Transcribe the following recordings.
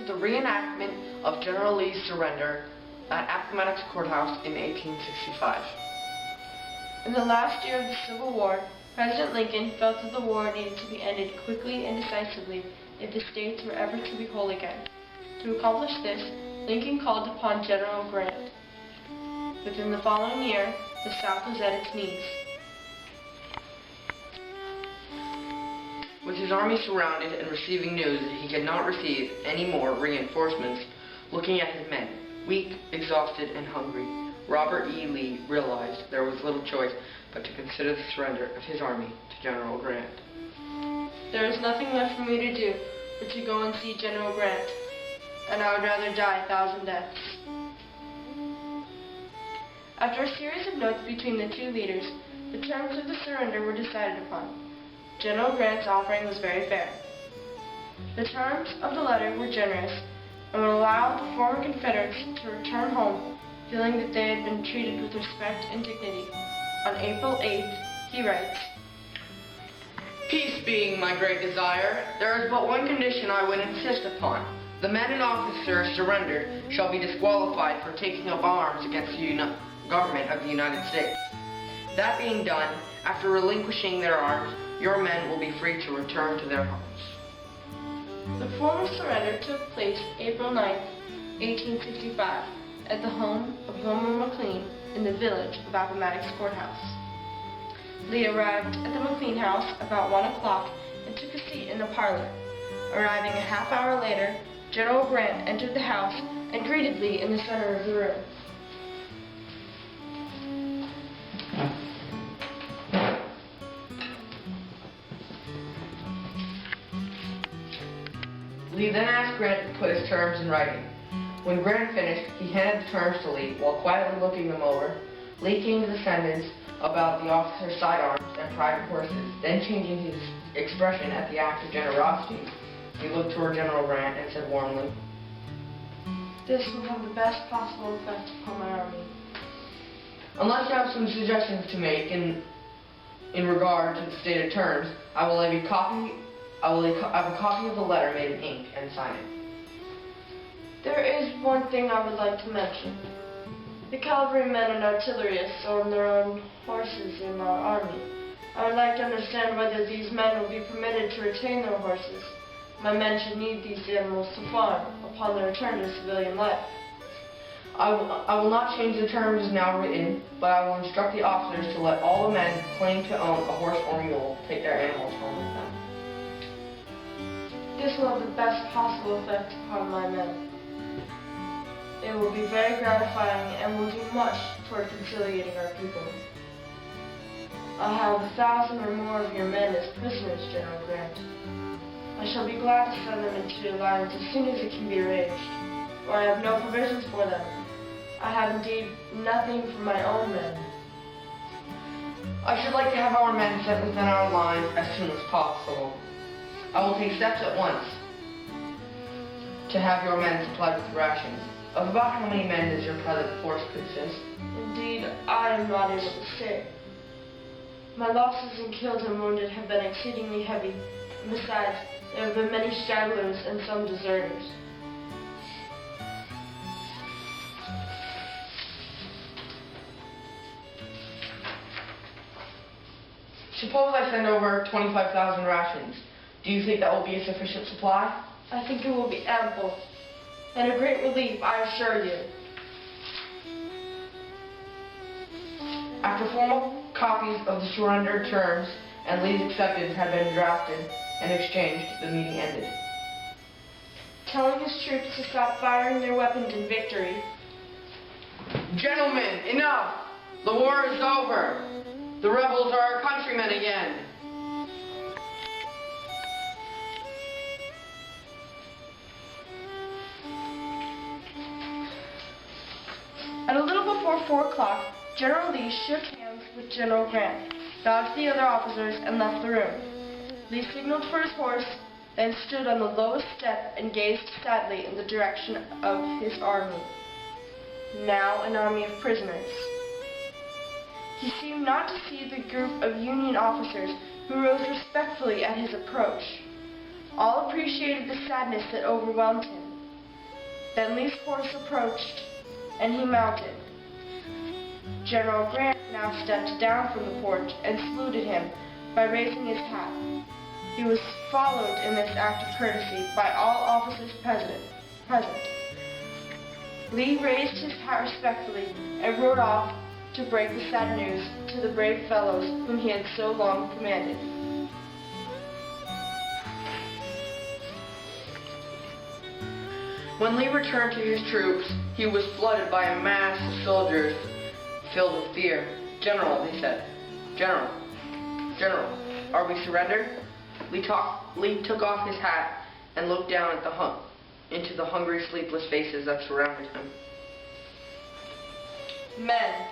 the reenactment of General Lee's surrender at Appomattox Courthouse in 1865. In the last year of the Civil War, President Lincoln felt that the war needed to be ended quickly and decisively if the states were ever to be whole again. To accomplish this, Lincoln called upon General Grant. Within the following year, the South was at its knees. With his army surrounded and receiving news that he could not receive any more reinforcements, looking at his men, weak, exhausted, and hungry, Robert E. Lee realized there was little choice but to consider the surrender of his army to General Grant. There is nothing left for me to do but to go and see General Grant, and I would rather die 1,000 deaths. After a series of notes between the two leaders, the terms of the surrender were decided upon. General Grant's offering was very fair. The terms of the letter were generous and would allow the former Confederates to return home feeling that they had been treated with respect and dignity. On April 8th, he writes, "Peace being my great desire, there is but one condition I would insist upon. The men and officers surrendered shall be disqualified for taking up arms against the government of the United States. That being done, after relinquishing their arms, your men will be free to return to their homes." The formal surrender took place April 9, 1865, at the home of Wilmer McLean in the village of Appomattox Courthouse. Lee arrived at the McLean house about 1 o'clock and took a seat in the parlor. Arriving a half hour later, General Grant entered the house and greeted Lee in the center of the room. Lee then asked Grant to put his terms in writing. When Grant finished, he handed the terms to Lee while quietly looking them over. Lee came to the sentence about the officer's sidearms and private horses, then changing his expression at the act of generosity, he looked toward General Grant and said warmly, "This will have the best possible effect upon my army." "Unless you have some suggestions to make in regard to the stated terms, I will have a copy of the letter made in ink and sign it." There is one thing I would like to mention. The cavalrymen and artillerists own their own horses in our army. I would like to understand whether these men will be permitted to retain their horses. My men should need these animals to farm upon their return to civilian life. I will not change the terms now written, but I will instruct the officers to let all the men who claim to own a horse or mule take their animals home with them. This will have the best possible effect upon my men. It will be very gratifying and will do much toward conciliating our people. I have 1,000 or more of your men as prisoners, General Grant. I shall be glad to send them into your lines as soon as it can be arranged, for I have no provisions for them. I have indeed nothing for my own men. I should like to have our men sent within our lines as soon as possible. I will take steps at once to have your men supplied with rations. Of about how many men does your present force consist? Indeed, I am not able to say. My losses in killed and wounded have been exceedingly heavy, and besides, there have been many stragglers and some deserters. Suppose I send over 25,000 rations. Do you think that will be a sufficient supply? I think it will be ample, and a great relief, I assure you. After formal copies of the surrender terms and Lee's acceptance had been drafted and exchanged, the meeting ended. Telling his troops to stop firing their weapons in victory. "Gentlemen, enough! The war is over. The rebels are our countrymen again." At a little before 4 o'clock, General Lee shook hands with General Grant, bowed to the other officers, and left the room. Lee signaled for his horse, then stood on the lowest step and gazed sadly in the direction of his army, now an army of prisoners. He seemed not to see the group of Union officers who rose respectfully at his approach. All appreciated the sadness that overwhelmed him. Then Lee's horse approached, and he mounted. General Grant now stepped down from the porch and saluted him by raising his hat. He was followed in this act of courtesy by all officers present. Lee raised his hat respectfully and rode off to break the sad news to the brave fellows whom he had so long commanded. When Lee returned to his troops, he was flooded by a mass of soldiers filled with fear. "General," they said. "General, are we surrendered?" Lee took off his hat and looked down at into the hungry, sleepless faces that surrounded him. "Men,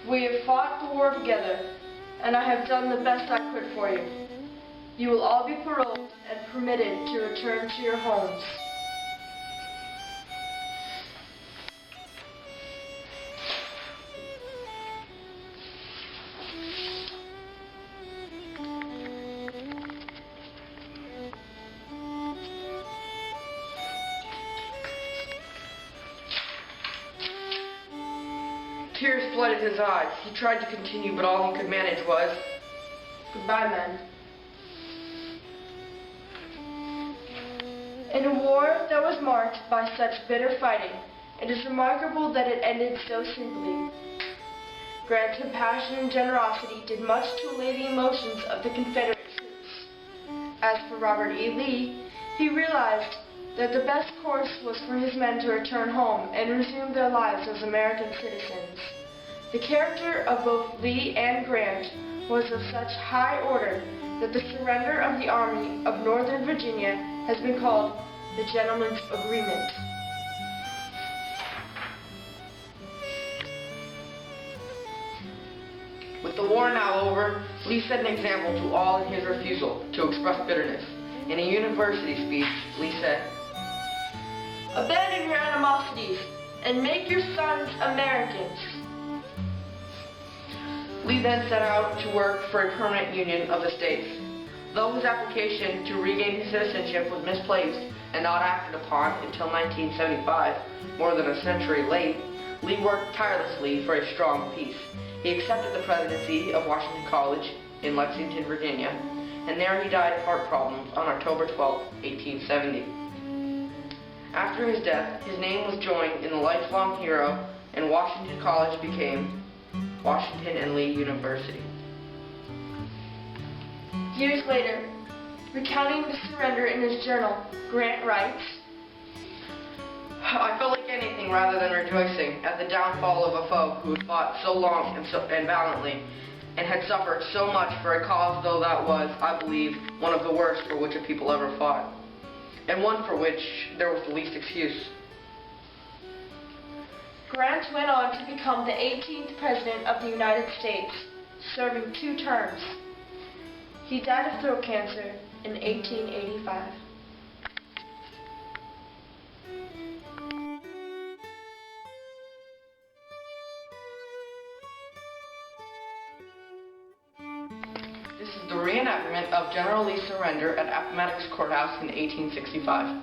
we have fought the war together, and I have done the best I could for you. You will all be paroled and permitted to return to your homes." Tears flooded his eyes. He tried to continue, but all he could manage was, "Goodbye, men." In a war that was marked by such bitter fighting, it is remarkable that it ended so simply. Grant's compassion and generosity did much to allay the emotions of the Confederate troops. As for Robert E. Lee, he realized that the best course was for his men to return home and resume their lives as American citizens. The character of both Lee and Grant was of such high order that the surrender of the Army of Northern Virginia has been called the Gentleman's Agreement. With the war now over, Lee set an example to all in his refusal to express bitterness. In a university speech, Lee said, "Abandon your animosities and make your sons Americans." Lee then set out to work for a permanent union of the states. Though his application to regain his citizenship was misplaced and not acted upon until 1975, more than a century late, Lee worked tirelessly for a strong peace. He accepted the presidency of Washington College in Lexington, Virginia, and there he died of heart problems on October 12, 1870. After his death, his name was joined in the lifelong hero, and Washington College became Washington and Lee University. Years later, recounting the surrender in his journal, Grant writes, "I felt like anything rather than rejoicing at the downfall of a foe who had fought so long and valiantly, and had suffered so much for a cause, though that was, I believe, one of the worst for which a people ever fought, and one for which there was the least excuse." Grant went on to become the 18th President of the United States, serving 2 terms. He died of throat cancer in 1885. This is the reenactment of General Lee's surrender at Appomattox Courthouse in 1865.